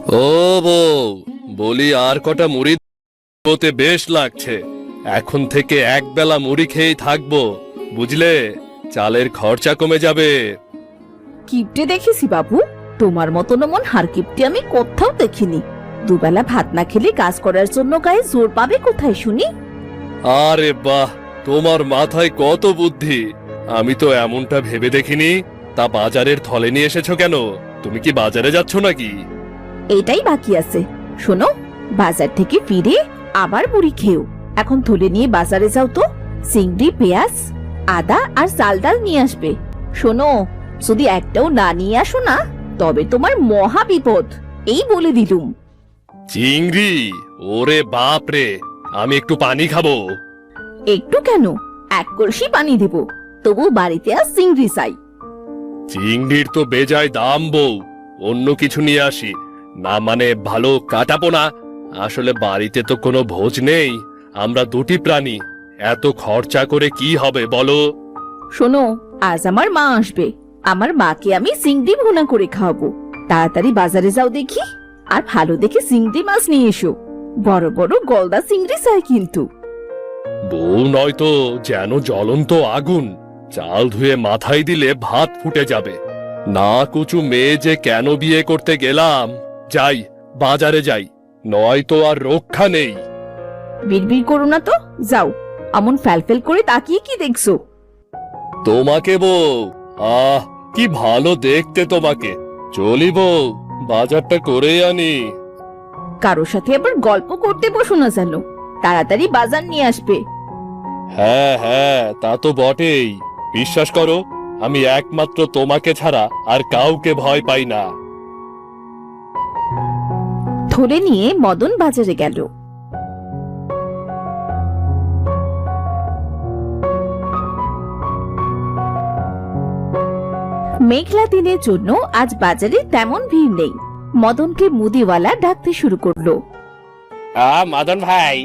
ও বউ, বলি আর কটা মুড়ি হতে বেশ লাগছে। এখন থেকে একবেলা মুড়ি খেয়েই থাকবো, বুঝলে? চালের খরচা কমে যাবে। কিপটে দেখেছি বাবু, তোমার মতন মন হার কিপটে আমি কোথাও দেখিনি। দুবেলা ভাত না খেলে কাজ করার জন্য গায়ে জোর পাবে কোথায় শুনি? আরে বাহ, তোমার মাথায় কত বুদ্ধি! আমি তো এমনটা ভেবে দেখিনি। তা বাজারের থলে নিয়ে এসেছো কেন? তুমি কি বাজারে যাচ্ছ নাকি? এটাই বাকি আছে। শোনো, বাজার থেকে ফিরে আবার মুড়ি খেও। এখন থলে নিয়ে বাজারে যাও তো। চিংড়ি, পেঁয়াজ, আদা আর চাল ডাল নিয়ে আসবে। শোনো, যদি একটাও না নিয়ে আসো না, তবে তোমার মহা বিপদ, এই বলে দিলুম। চিংড়ি? ওরে বাপ রে! আমি একটু পানি খাবো। একটু কেন, এক কলসি পানি দেব। তবু বাড়িতে আর চিংড়ি চাই। চিংড়ির তো বেজায় দাম বউ, অন্য কিছু নিয়ে আসি। না মানে ভালো কাটাপোনা। আসলে বাড়িতে তো কোনো ভোজ নেই, আমরা দুটি প্রাণী। এত খরচা করে কি হবে বলো? শোনো, আজ আমার মা আসবে। আমার মাকে আমি চিংড়ি ভুনা করে খাওয়াবো। তাড়াতাড়ি বাজারে যাও দেখি, আর ভালো দেখে চিংড়ি মাছ নিয়ে এসো। বড় বড় গলদা চিংড়ি চাই কিন্তু। বউ নয়তো যেন জ্বলন্ত আগুন, চাল ধুয়ে মাথায় দিলে ভাত ফুটে যাবে। না কুচু মেয়ে যে কেন বিয়ে করতে গেলাম। যাই, বাজারে যাই, নয়তো আর রক্ষা নেই। বিড়বিড় করো না তো, যাও। এমন ফ্যালফেল করে তাকিয়ে কি দেখছো? তোমাকে বউ, আহ কি ভালো দেখতে তোমাকে। চলি বউ, বাজারটা করে আনি। কারো সাথে আবার গল্প করতে বসো না যেন। তাড়াতাড়ি বাজার নিয়ে আসবে। হ্যাঁ হ্যাঁ, তা তো বটেই। বিশ্বাস করো, আমি একমাত্র তোমাকে ছাড়া আর কাউকে ভয় পাই না। ধরে নিয়ে মদন বাজারে গেল। মেঘলা দিনের জন্য আজ বাজারে তেমন ভিড় নেই। মদনকে মুদিওয়ালা ডাকতে শুরু করলো। মদন ভাই,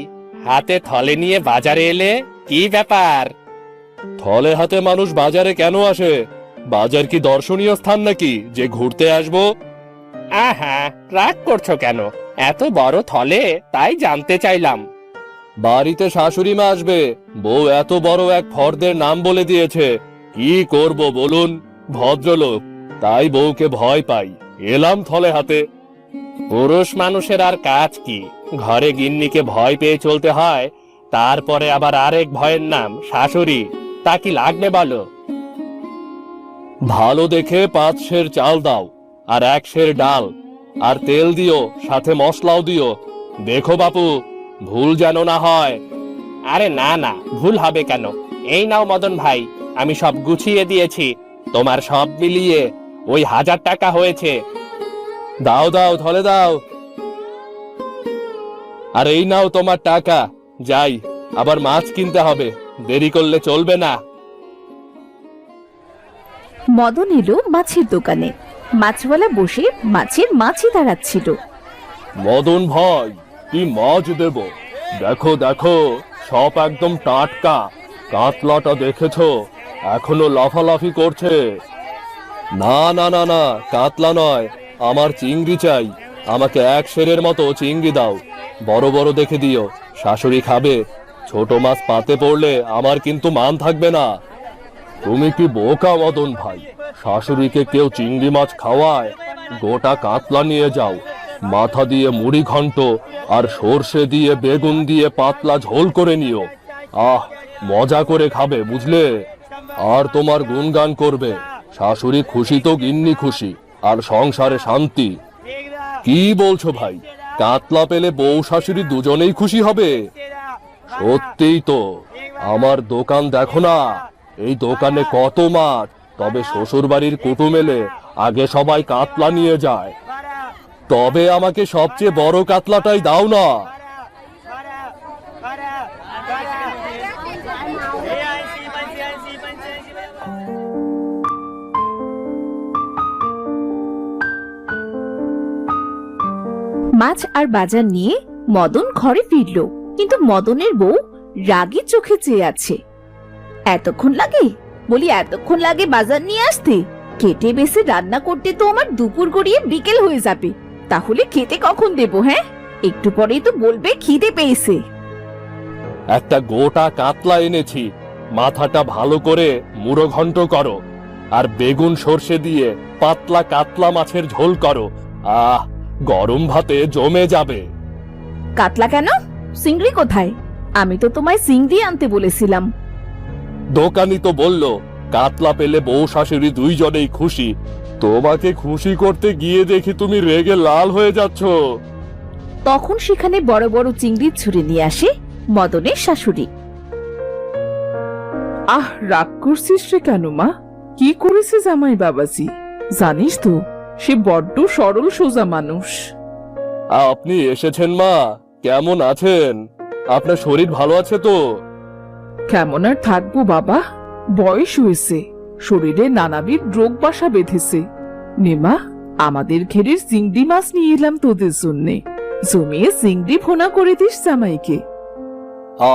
হাতে থলে নিয়ে বাজারে এলে, কি ব্যাপার? থলে হাতে মানুষ বাজারে কেন আসে? বাজার কি দর্শনীয় স্থান নাকি যে ঘুরতে আসবো? আহা, রাগ করছো কেন? এত বড় থলে, তাই জানতে চাইলাম। বাড়িতে শাশুড়ি মা আসবে, বউ এত বড় এক ফর্দের নাম বলে দিয়েছে। কি করব বলুন? ভদ্রলোক, তাই বউকে ভয় পাই, এলাম থলে হাতে। পুরুষ মানুষের আর কাজ কি? ঘরে গিন্নিকে ভয় পেয়ে চলতে হয়, তারপরে আবার আরেক ভয়ের নাম শাশুড়ি। তা কি লাগবে বলো? ভালো দেখে 5 সের চাল দাও, আর 1 সের ডাল, আর তেল দিও, সাথে মশলাও দিও। দেখো বাপু, ভুল যেন না হয়। আরে না না, ভুল হবে কেন? এই নাও মদন ভাই, আমি সব গুছিয়ে দিয়েছি। তোমার সব মিলিয়ে ওই 1000 টাকা হয়েছে। দাও দাও, থলে দাও। আর এই নাও তোমার টাকা। যাই, আবার মাছ কিনতে হবে, দেরি করলে চলবে না। মদন এলো মাছের দোকানে। মাছওয়ালা বসে মাছের মাছই দাঁড়াচ্ছিল। মদন ভাই, কি মাছ দেব? দেখো দেখো, সব একদম টাটকা। কাতলাটা দেখেছো? এখনো লাফালাফি করছে। না না না না, কাতলা নয়, আমার চিংড়ি চাই। আমাকে 1 সেরের মতো চিংড়ি দাও, বড় বড় দেখে দিও, শাশুড়ি খাবে। ছোট মাছ পাতে পড়লে আমার কিন্তু মান থাকবে না। তুমি কি বোকা মদন ভাই? শাশুড়িকে কেউ চিংড়ি মাছ খাওয়ায়? গোটা কাতলা নিয়ে যাও, মাথা দিয়ে মুড়ি ঘন্ট, আর সর্ষে দিয়ে বেগুন দিয়ে পাতলা ঝোল করে নিও। আহ, মজা করে খাবে, বুঝলে? আর তোমার গুণগান করবে। শাশুড়ি খুশি তো গিন্নি খুশি, আর সংসারে শান্তি। কি বলছো ভাই? কাতলা পেলে বউ শাশুড়ি দুজনেই খুশি হবে? সত্যিই তো। আমার দোকান দেখো না, এই দোকানে কত মাছ। তবে শ্বশুর বাড়ির কুটুম এলে আগে সবাই কাতলা নিয়ে যায়। তবে আমাকে সবচেয়ে বড় কাতলাটাই দাও না। মাছ আর বাজার নিয়ে মদন ঘরে ফিরল, কিন্তু মদনের বউ রাগী চোখে চেয়ে আছে। এতক্ষণ লাগে? বলি এতক্ষণ লাগে বাজার নিয়ে আসতে? কেটে বেছে রান্না করতে তো আমার দুপুর গড়িয়ে বিকেল হয়ে যাবে। তাহলে খেতে কখন দেবো? হ্যাঁ, একটু পরেই তো বলবে খিদে পেয়েছে। একটা গোটা কাতলা এনেছি, মাথাটা ভালো করে মুড়ো ঘন্ট করো, আর বেগুন সর্ষে দিয়ে পাতলা কাতলা মাছের ঝোল করো। আহ, গরম ভাতে জমে যাবে। কাতলা কেন? চিংড়ি কোথায়? আমি তো তোমায় চিংড়ি আনতে বলেছিলাম। দোকানি তো বলল কাতলা পেলে বউ শাশুড়ি দুইজনেই খুশি। তোমাকে খুশি করতে গিয়ে দেখি তুমি রেগে লাল হয়ে যাচ্ছ। তখন সেখানে বড় বড় চিংড়ি ছুঁড়ে নিয়ে আসে মদনের শাশুড়ি। আহ, রাগ করছিস রে কেন মা? কি করেছে জামাই বাবাজি? জানিস তো সে বড্ড সরল সোজা মানুষ। আপনি এসেছেন মা, কেমন আছেন? আপনার শরীর ভালো আছে তো? কেমন আর থাকবো বাবা, বয়স হয়েছে, শরীরে নানাবিধ রোগ বাসা বেঁধেছে। নেমা, আমাদের ঘেরের চিংড়ি মাছ নিয়ে এলাম তোদের জন্যে। জমিয়ে চিংড়ি ভোনা করে দিস জামাইকে।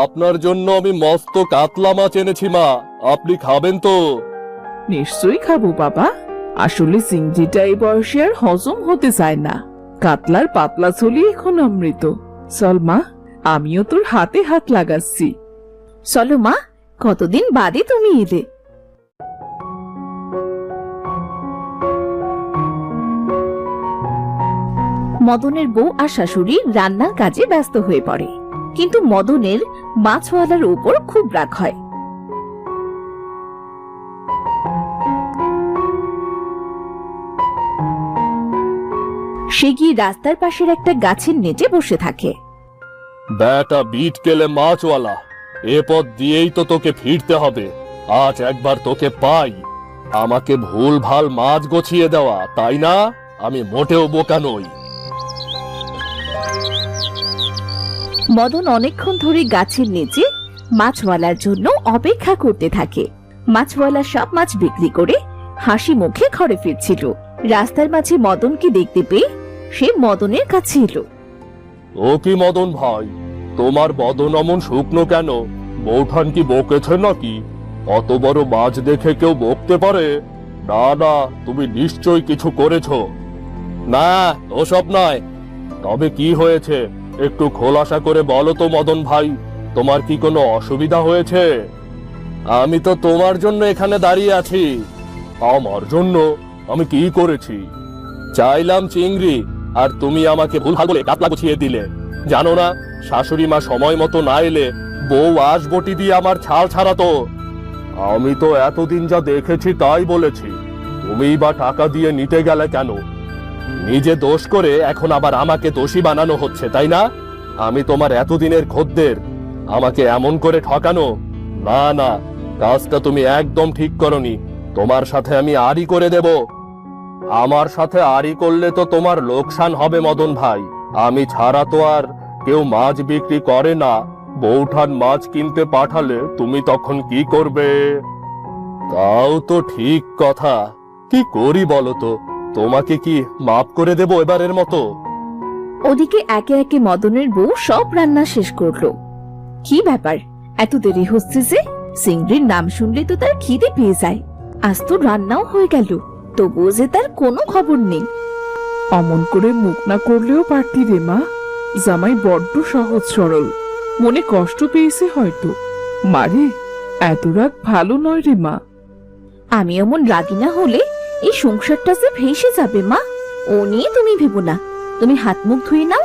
আপনার জন্য আমি মস্ত কাতলা মাছ এনেছি মা, আপনি খাবেন তো? নিশ্চয়ই খাবো বাবা। আসলে চিংড়িটা এই বয়সে আর হজম হতে চায় না। কাতলার পাতলা চলি এখন অমৃত। চল মা, আমিও তোর হাতে হাত লাগাচ্ছি। চলো মা, কতদিন বাদে তুমি এলে। মদনের বউ আর শাশুড়ি রান্নার কাজে ব্যস্ত হয়ে পড়ে, কিন্তু মদনের মাছওয়ালার উপর খুব রাগ হয়। সে গিয়ে রাস্তার পাশের একটা গাছের নিচে বসে থাকে। বেটা বিট কেলে মাছওয়ালা, এ পথ দিয়েই তো তোকে ফিরতে হবে। আজ একবার তোকে পাই। আমাকে ভুল ভাল মাছ গছিয়ে দেওয়া, তাই না? আমি মোটেও বোকা নই। মদন অনেকক্ষণ ধরে গাছের নিচে মাছওয়ালার জন্য অপেক্ষা করতে থাকে। মাছওয়ালা সব মাছ বিক্রি করে হাসি মুখে ঘরে ফিরছিল। রাস্তার মাঝে মদনকে দেখতে পেয়ে সে মদনের কাছে এলো। ও কি মদন ভাই, তোমার বদন অমন শুকনো কেন? বৌঠান কি বকেছে নাকি? অত বড় মাছ দেখে কেউ বকতে পারে? না না, তুমি নিশ্চয়ই কিছু করেছো। না, ওসব নয়। তবে কি হয়েছে একটু খোলাসা করে বলো তো মদন ভাই, তোমার কি কোনো অসুবিধা হয়েছে? আমি তো তোমার জন্য এখানে দাঁড়িয়ে আছি। আমার জন্য? আমি কি করেছি? চাইলাম চিংড়ি, আর তুমি আমাকে ভুলভাল বলে কাতলা গুছিয়ে দিলে। জানো না, শাশুড়ি মা সময় মতো না এলে বউ আঁশবটি দিয়ে আমার ছাল ছাড়াতো। আমি তো এতদিন যা দেখেছি তাই বলেছি। তুমিই বা টাকা দিয়ে নিতে গেলে কেন? নিজে দোষ করে এখন আবার আমাকে দোষী বানানো হচ্ছে, তাই না? আমি তোমার এতদিনের খদ্দের, আমাকে এমন করে ঠকানো? না না, কাজটা তুমি একদম ঠিক করনি। তোমার সাথে আমি আড়ি করে দেব। আমার সাথে আড়ি করলে তো তোমার লোকসান হবে মদন ভাই। আমি ছাড়া তো আর কেউ মাছ বিক্রি করে না। বৌঠান মাছ কিনতে পাঠালে তুমি তখন কি করবে? তাও তো ঠিক কথা। কি করি বলো তো? তোমাকে কি মাফ করে দেব এবারের মতো? ওদিকে একে একে মদনের বউ সব রান্না শেষ করলো। কি ব্যাপার, এত দেরি হচ্ছে যে? চিংড়ির নাম শুনলে তো তার খিদে পেয়ে যায়। আজ তো রান্নাও হয়ে গেল, তবুও যে তার কোনো খবর নেই। অমন করে মুখ না করলেও পারতি রে মা। জামাই বড্ড সহজ সরল, মনে কষ্ট পেয়েছে হয়তো। মারে, এত রাগ ভালো নয় রে মা। আমি এমন রাগি না হলে এই সংসারটা যে ভেসে যাবে মা। ও নিয়ে তুমি ভেবো না, তুমি হাত মুখ ধুয়ে নাও,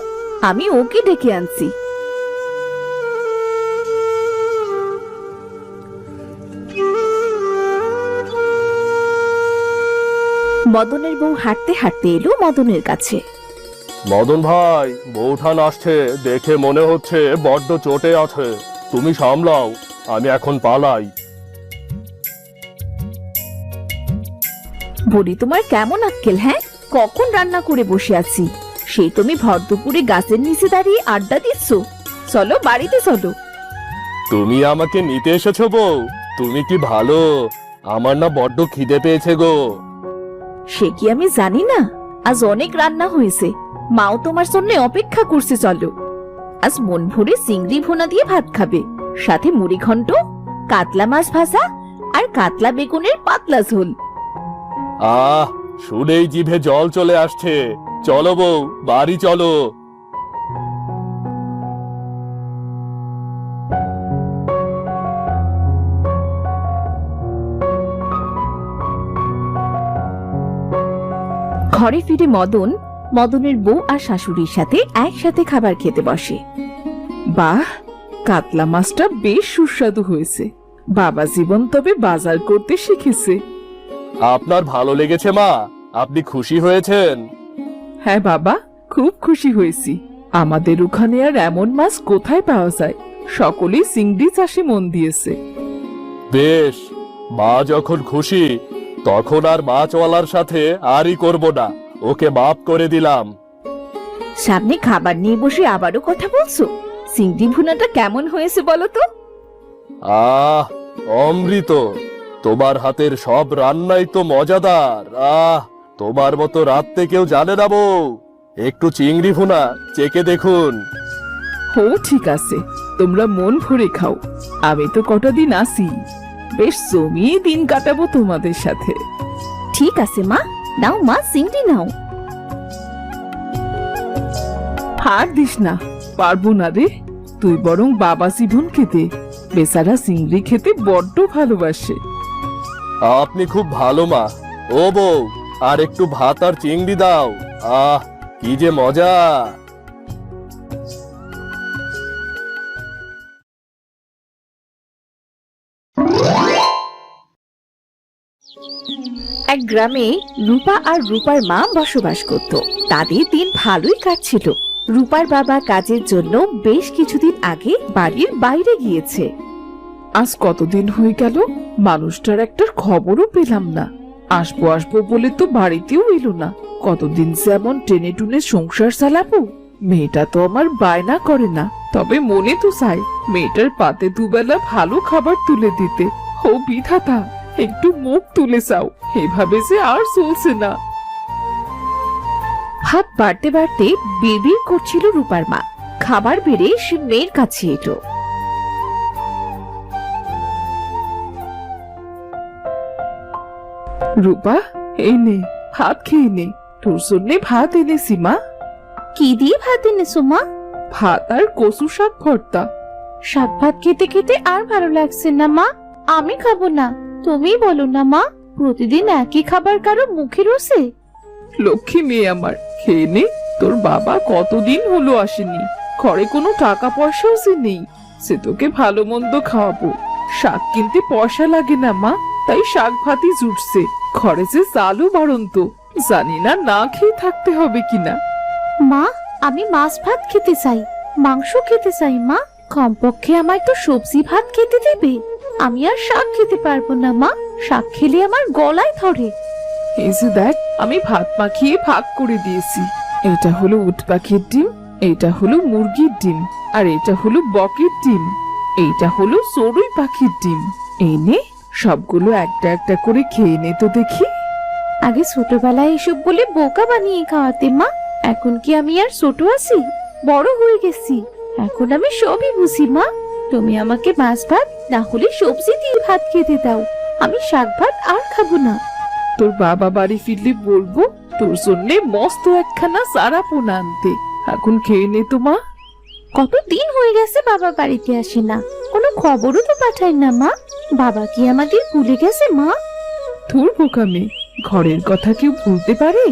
আমি ওকে ডেকে আনছি। মদনের বউ হাঁটতে হাঁটতে এলো মদনের কাছে। মদন ভাই, বৌঠান আসছে, দেখে মনে হচ্ছে বড্ড চোটে আছে। তুমি সামলাও, আমি এখন পালাই। বলি, তোমার কেমন আক্কেল? হ্যাঁ, কখন রান্না করে বসে আছি, সেই তুমি ভর দুপুরে গাছের নিচে দাঁড়িয়ে আড্ডা দিচ্ছ। চলো বাড়িতে চলো। তুমি আমাকে নিতে এসেছো বউ? তুমি কি ভালো? আমার না বড্ড খিদে পেয়েছে গো। সে কি আমি জানি না? আজ অনেক রান্না হয়েছে, মাও তোমার জন্য অপেক্ষা করছে। চলো, আজ মন ভরে চিংড়ি ভুনা দিয়ে ভাত খাবে, সাথে মুড়ি ঘন্ট, কাতলা মাছ ভাজা আর কাতলা বেগুনের পাতলা ঝোল। আহ, শুনেই জিভে জল চলে আসছে। চলো বউ, বাড়ি চলো। ঘরে ফিরে মদনের বউ আর শাশুড়ির সাথে একসাথে খাবার খেতে বসে। বাহ, কাতলা মাছটা বেশ সুস্বাদু হয়েছে। বাবা জীবন তবে বাজার করতে শিখেছে। আপনার ভালো লেগেছে মা? আপনি খুশি হয়েছেন? হ্যাঁ বাবা, খুব খুশি হয়েছি। আমাদের ওখানে আর এমন মাছ কোথায় পাওয়া যায়? সকলেই চিংড়ি চাষে মন দিয়েছে। বেশ, মা যখন খুশি তখন আর মাছওয়ালার সাথে আরই করব না, ওকে মাফ করে দিলাম। সামনে খাবার নিয়ে বসে আবারও কথা বলছো? চিংড়ি ভুনাটা কেমন হয়েছে বলো তো? আহ, অমৃত! তোমার হাতের সব রান্নাই তো মজাদার। তোমার মতো রাত্রে কেউ জানে না বউ। একটু চিংড়ি ভুনা চেকে দেখুন। ও ঠিক আছে, তোমরা মন ভরে খাও। আমি তো কটা দিন আসি, বেশ জমিয়ে দিন কাটাবো তোমাদের সাথে। ঠিক আছে মা, নাও মা, চিংড়ি নাও। হার দিস না, পারবো না রে। তুই বরং বাবা জীবন খেতে, বেচারা চিংড়ি খেতে বড্ড ভালোবাসে। আপনি খুব ভালো মা। ও বউ, আর একটু ভাত আর চিংড়ি দাও। কি যে মজা! এক গ্রামে রূপা আর রূপার মা বসবাস করত। তাদের দিন ভালোই কাটছিল। রূপার বাবা কাজের জন্য বেশ কিছুদিন আগে বাড়ির বাইরে গিয়েছে। আজ কতদিন হয়ে গেল, মানুষটার একটা খবরও পেলাম না। আসবো আসবো বলে তো বাড়িতেও এলো না। কতদিন যেমন টেনে টুনে সংসার চালাবো। মেয়েটা তো আমার বায়না করে না, তবে মনে তো চাই মেয়েটার পাতে দুবেলা ভালো খাবার তুলে দিতে। ও বিধাতা, একটু মুখ তুলে চাও, এভাবে যে আর চলছে না। হাত বাড়তে বাড়তে বিড়বিড় করছিল রূপার মা। খাবার বেড়ে সে মেয়ের কাছে এলো। রূপা, এই নে, ভাত খেয়ে নে। তোর জন্য ভাত এনেছি মা। কি দিয়ে ভাত এনেছো মা? ভাত আর কচু শাক ভর্তা। শাক ভাত খেতে খেতে আর ভালো লাগছে না মা, আমি খাবো না। তুমি বলো না মা, প্রতিদিন একই খাবার কারো মুখে রোসে? লক্ষ্মী মেয়ে আমার, খেয়ে নে। তোর বাবা কতদিন হলো আসেনি, ঘরে কোনো টাকা পয়সাও যে নেই। সে তোকে ভালো মন্দ খাওয়াবো। শাক কিনতে পয়সা লাগে না মা, তাই শাক ভাতই জুটছে। ঘরে যে চালও বাড়ন্ত, জানি না না খেয়ে থাকতে হবে কিনা। মা, আমি মাছ ভাত খেতে চাই, মাংস খেতে চাই মা। কমপক্ষে আমায় তো সবজি ভাত খেতে দেবে। আমি আর শাক খেতে পারবো না মা, শাক খেলে আমার গলায় ধরে। এই যে দেখ, আমি ভাত মাখিয়ে ভাগ করে দিয়েছি। এটা হলো উট পাখির ডিম, এটা হলো মুরগির ডিম, আর এটা হলো বকের ডিম, এইটা হলো চড়ুই পাখির ডিম। এই নে, সবগুলো একটা একটা করে খেয়ে নে তো দেখি। আগে ছোটবেলায় এসব বলে বোকা বানিয়ে খাওয়াতে মা। এখন কি আমি আর ছোট আছি? বড় হয়ে গেছি, এখন আমি সবই বুঝি মা। তুমি আমাকে মাছ ভাত না হলে সবজি দিয়ে ভাত খেতে দাও। আমি শাক ভাত আর খাবো না। তোর বাবা বাড়ি ফিরলে বলবো তোর জন্য মস্ত একখানা সারা পোনা আনতে। এখন খেয়ে নে তো মা। কতদিন হয়ে গেছে বাবা বাড়িতে আসে না, কোনো খবরও তো পাঠায় না মা। বাবা কি আমাদের ভুলে গেছে মা? তোর বোকামে, ঘরের কথা কেউ ভুলতে পারে?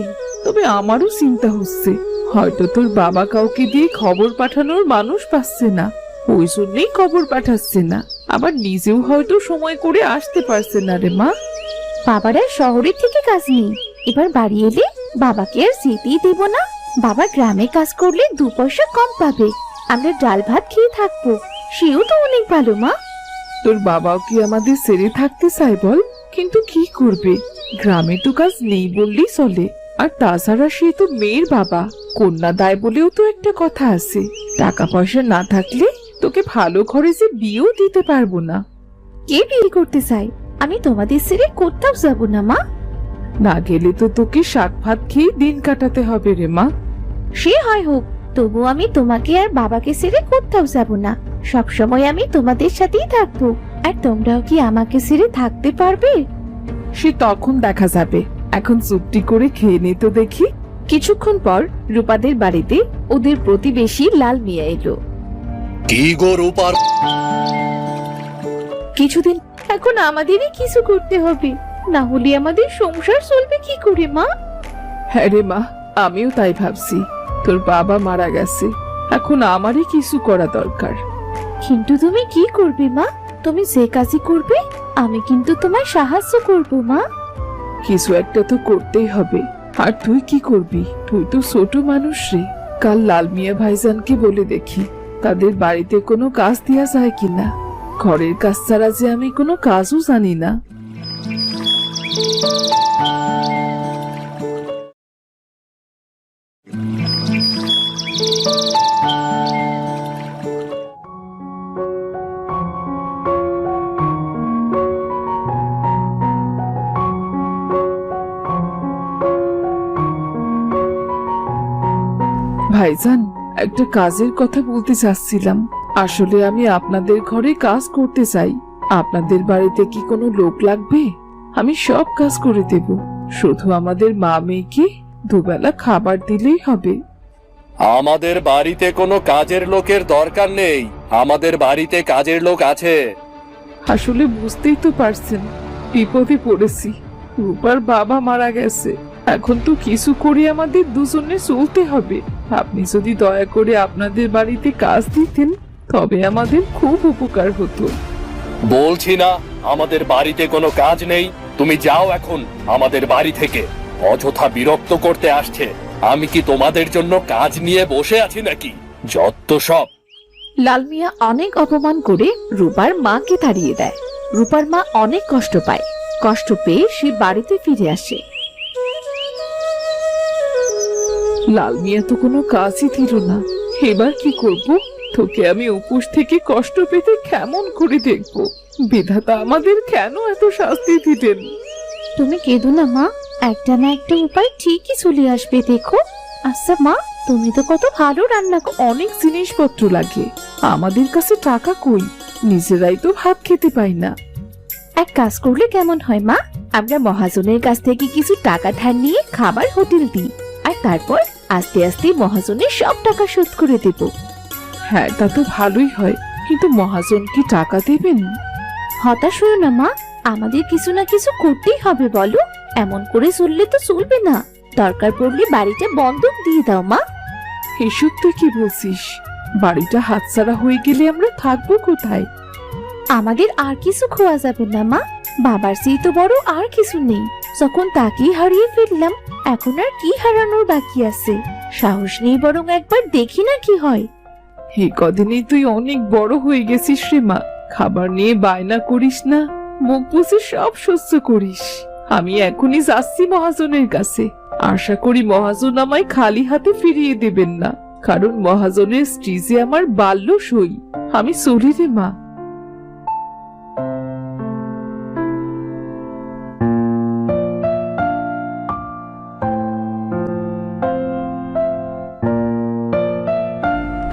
তবে আমারও চিন্তা হচ্ছে, হয়তো তোর বাবা কাউকে দিয়ে খবর পাঠানোর মানুষ পাচ্ছে না, ওই জন্যই খবর পাঠাচ্ছে না। আবার নিজেও হয়তো সময় করে আসতে পারছে না রে মা। বাবার আর শহরের থেকে কাজ নেই, এবার বাড়ি এলে বাবাকে আর যেতেই দেব না। বাবা গ্রামে কাজ করলে 2 পয়সা কম পাবে, আমরা ডাল ভাত খেয়ে থাকবো, সেও তো অনেক ভালো মা। তোর বাবাও কি আমাদের ছেড়ে থাকতে চায় বল? কিন্তু কি করবে, গ্রামে তো কাজ নেই বললেই চলে। আর তাছাড়া সে তো মেয়ের বাবা, কন্যা দায় বলেও তো একটা কথা আছে। টাকা পয়সা না থাকলে তোকে ভালো ঘরে যে বিয়েও দিতে পারবো না। কে বিয়ে করতে চায়? আমি তোমাদের ছেড়ে কোথাও যাব না মা। না গেলে তো তোকে শাক ভাত খেয়ে দিন কাটাতে হবে রে মা। সে হয় হোক, তবু আমি তোমাকে আর বাবাকে ছেড়ে কোথাও যাব না। সব সময় আমি তোমাদের সাথেই থাকবো। আর তোমরাও কি আমাকে ছেড়ে থাকতে পারবে? সে তখন দেখা যাবে, এখন চুপটি করে খেয়ে নে তো দেখি। কিছুক্ষণ পর রূপাদের বাড়িতে ওদের প্রতিবেশী লাল মিয়া এলো। কি গো রূপার? কিছুদিন এখন আমাদেরই কিছু করতে হবে, না হলে আমাদের সংসার চলবে কি করে মা? হ্যাঁ রে মা, আমিও তাই ভাবছি। তোর বাবা মারা গেছে, এখন আমারই কিছু করা দরকার। কিন্তু তুমি কি করবে মা? তুমি যে কাজই করবে আমি কিন্তু তোমায় সাহায্য করব মা। কিছু একটা তো করতেই হবে। আর তুই কি করবি? তুই তো ছোট মানুষ রে। কাল লাল মিয়া ভাইজানকে বলে দেখি তাদের বাড়িতে কোনো কাজ দেয়া যায় কিনা। ঘরের কাজ ছাড়া যে আমি কোনো কাজও জানি না। ভাইজান, একটা কাজের কথা বলতে চাচ্ছিলাম। আসলে আমি আপনাদের ঘরে কাজ করতে চাই। আপনাদের বাড়িতে কি কোনো লোক লাগবে? আমি সব কাজ করে দেব, শুধু আমাদের মা মেয়েকে দুবেলা খাবার দিলেই হবে। আমাদের বাড়িতে কোনো কাজের লোকের দরকার নেই, আমাদের বাড়িতে কাজের লোক আছে। আসলে বুঝতেই তো পারছেন, বিপদে পড়েছি। রূপার বাবা মারা গেছে, এখন তো কিছু করে আমাদের দুজনে চলতে হবে। আপনি যদি দয়া করে আপনাদের বাড়িতে কাজ দিতেন তবে আমাদের খুব উপকার হতো। বলছি না আমাদের বাড়িতে কোনো কাজ নেই? তুমি যাও এখন আমাদের বাড়ি থেকে। অযথা বিরক্ত করতে আসছে। আমি কি তোমাদের জন্য কাজ নিয়ে বসে আছি নাকি? যত সব। লাল মিয়া অনেক অপমান করে রূপার মাকে তাড়িয়ে দেয়। রূপার মা অনেক কষ্ট পায়। কষ্ট পেয়ে সে বাড়িতে ফিরে আসে। লাল মিয়া তো কোনো কাজই দিল না, এবার কি করব? তোকে আমি উপোস থেকে কষ্ট পেতে কেমন করে দেখব? বিধাতা আমাদের কেন এত শাস্তি দিলেন? তুমি কেঁদো না মা, একটা না একটা উপায় ঠিকই চলে আসবে দেখো। আচ্ছা মা, তুমি তো কত ভালো রান্না অনেক জিনিসপত্র লাগে, আমাদের কাছে টাকা কই? নিজেরাই তো ভাত খেতে পাই না। এক কাজ করলে কেমন হয় মা? আমরা মহাজনের কাছ থেকে কিছু টাকা ধার নিয়ে খাবার হোটেল দিই, আর তারপর আস্তে আস্তে মহাজনের সব টাকা শোধ করে দেব। হ্যাঁ, তা তো ভালোই হয়, কিন্তু মহাজন কি টাকা দেবেন? হতাশ হও না মা, আমাদের কিছু না কিছু করতেই হবে বলো। এমন করে চললে তো চলবে না। দরকার পড়লে বাড়িটা বন্ধক দিয়ে দাও মা। এসব তুই কি বলছিস? বাড়িটা হাতছাড়া হয়ে গেলে আমরা থাকবো কোথায়? আমাদের আর কিছু খোয়া যাবে না মা, বাবার চেয়ে তো বড় আর কিছু নেই। যখন তাকেই হারিয়ে ফেললাম, এখন আর কি হারানোর বাকি আছে? সাহস নেই, বরং একবার দেখি না কি হয়। এই কদিনেই তুই অনেক বড় হয়ে গেছিস রে মা। খাবার নিয়ে বায়না করিস না, মুখ বুঝে সব সহ্য করিস। আমি এখনই যাচ্ছি মহাজনের কাছে। আশা করি মহাজন আমায় খালি হাতে ফিরিয়ে দেবেন না, কারণ মহাজনের স্ত্রী যে আমার বাল্য সই। আমি চলি রে মা।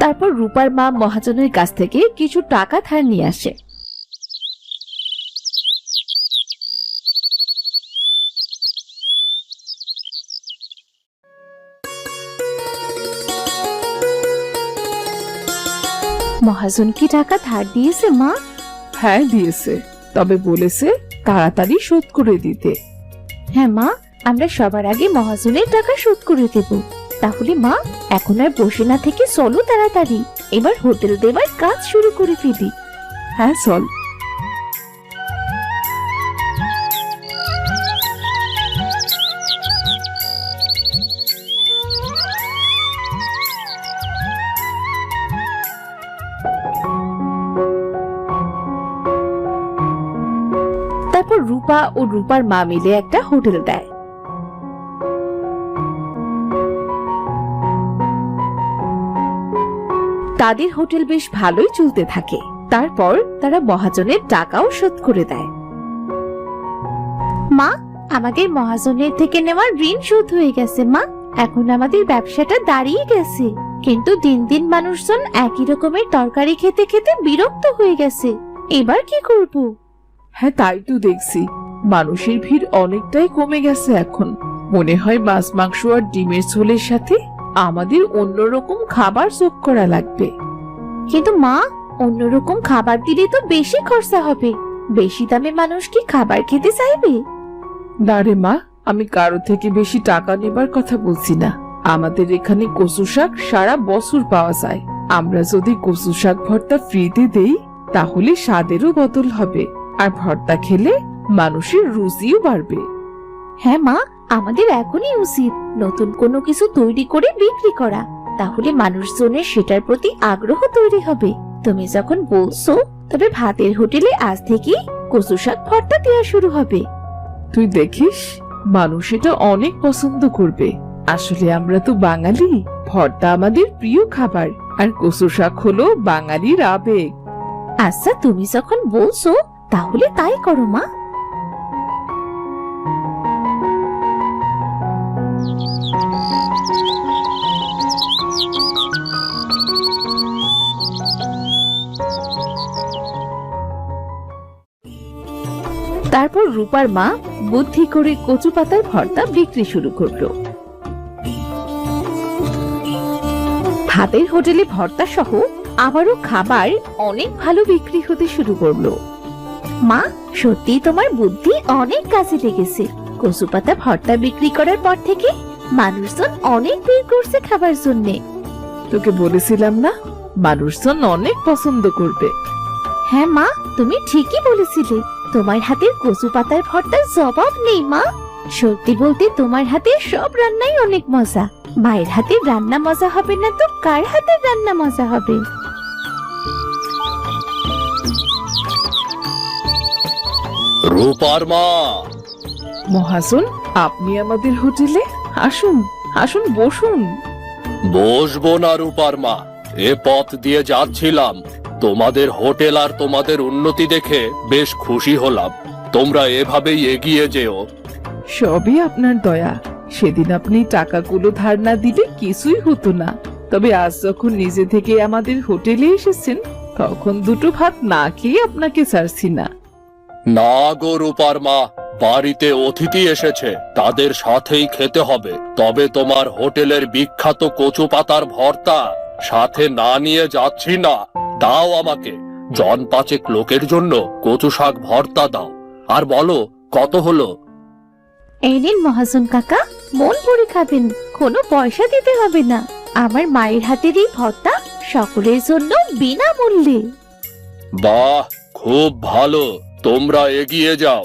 তারপর রূপার মা মহাজনের কাছ থেকে কিছু টাকা ধার নিয়ে আসে। মহাজন কি টাকা ধার দিয়েছে মা? হ্যাঁ দিয়েছে, তবে বলেছে তাড়াতাড়ি শোধ করে দিতে। হ্যাঁ মা, আমরা সবার আগে মহাজনের টাকা শোধ করে দেব। তাহলে মা, এখন আর বসে না থেকে চলো তাড়াতাড়ি, এবার হোটেল দেওয়ার কাজ শুরু করে ফেলি। হ্যাঁ চল। তারপর রূপা ও রূপার মা মিলে একটা হোটেল দেয়। তাদের হোটেল বেশ ভালোই চলতে থাকে। তারপর তারা মহাজনের টাকাও শোধ করে দেয়। মা, আমাদের মহাজনের থেকে নেওয়া ঋণ শোধ হয়ে গেছে মা। এখন আমাদের ব্যবসাটা দাঁড়িয়ে গেছে, কিন্তু দিন দিন মানুষজন একই রকমের তরকারি খেতে খেতে বিরক্ত হয়ে গেছে। এবার কি করব? হ্যাঁ তাই তো দেখছি, মানুষের ভিড় অনেকটাই কমে গেছে এখন। মনে হয় মাছ মাংস আর ডিমের ঝোলের সাথে আমাদের অন্যরকম খাবার যোগ করা লাগবে। কিন্তু মা, অন্যরকম খাবার দিলে তো বেশি খরচা হবে। বেশি দামে মানুষ কি খাবার খেতে চাইবে? না রে মা, আমি কারো থেকে বেশি টাকা নেবার কথা বলছি না। আমাদের এখানে কচু শাক সারা বছর পাওয়া যায়। আমরা যদি কচু শাক ভর্তা ফ্রিতে দেই তাহলে স্বাদেরও বদল হবে, আর ভর্তা খেলে মানুষের রুচিও বাড়বে। হ্যাঁ মা, আমাদের এখনই উচিত নতুন কোনো কিছু তৈরি করে বিক্রি করা। তাহলে মানুষজনের সেটার প্রতি আগ্রহ তৈরি হবে। তুমি যখন বলছো, তবে ভাতের হোটেলে আজ থেকে কচু শাক ভর্তা দেওয়া শুরু হবে। তুই দেখিস, মানুষ এটা অনেক পছন্দ করবে। আসলে আমরা তো বাঙালি, ভর্তা আমাদের প্রিয় খাবার, আর কচু শাক হলো বাঙালির আবেগ। আচ্ছা, তুমি যখন বলছো তাহলে তাই করো মা। তারপর রূপার মা বুদ্ধি করে কচু পাতার ভর্তা বিক্রি শুরু করলো। ভাতের হোটেলে ভর্তা সহ আবারও খাবার অনেক ভালো বিক্রি হতে শুরু করলো। মা, সত্যি তোমার বুদ্ধি অনেক কাজে লেগেছে। কচু পাতা ভর্তা বিক্রি করার পর থেকে মানুষজন অনেক ভিড় করছে খাবার জন্যে। তোকে বলেছিলাম না, মানুষজন অনেক পছন্দ করবে। হ্যাঁ মা, তুমি ঠিকই বলেছিলে। তোমার হাতের কচু পাতার ভর্তার জবাব নেই মা। সত্যি বলতে তোমার হাতের সব রান্নাই অনেক মজা। মায়ের হাতের রান্না মজা হবে না তো কার হাতের রান্না মজা হবে? রূপার মা, মহাজন, আপনি আমাদের হোটেলে আসুন, আসুন বসুন। বসবো না রূপার মা, এ পথ দিয়ে যাচ্ছিলাম। তোমাদের হোটেল আর তোমাদের উন্নতি দেখে বেশ খুশি হলাম। তোমরা এভাবেই এগিয়ে যেও। সবই আপনার দয়া। সেদিন আপনি টাকাগুলো ধার না দিলে কিছুই হতো না। তবে আজ যখন নিজে থেকে আমাদের হোটেলে এসেছেন, তখন দুটো ভাত না খেয়ে আপনাকে ছাড়ছি না। না গো রূপার মা, বাড়িতে অতিথি এসেছে, তাদের সাথেই খেতে হবে। তবে তোমার হোটেলের বিখ্যাত কচু পাতার ভর্তা সাথে না নিয়ে যাচ্ছি না। দাও আমাকে, জন 5 লোকের জন্য কচু শাক ভর্তা দাও। আর বলো কত হলো? এই নিন মহাজন কাকা, মন ভরে খাবেন, কোনো পয়সা দিতে হবে না। আমার মায়ের হাতের এই ভর্তা সকলের জন্য বিনামূল্যে। বাহ, খুব ভালো। তোমরা এগিয়ে যাও।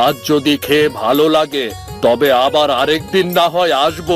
আজ যদি খেয়ে ভালো লাগে তবে আবার আরেকদিন না হয় আসবো।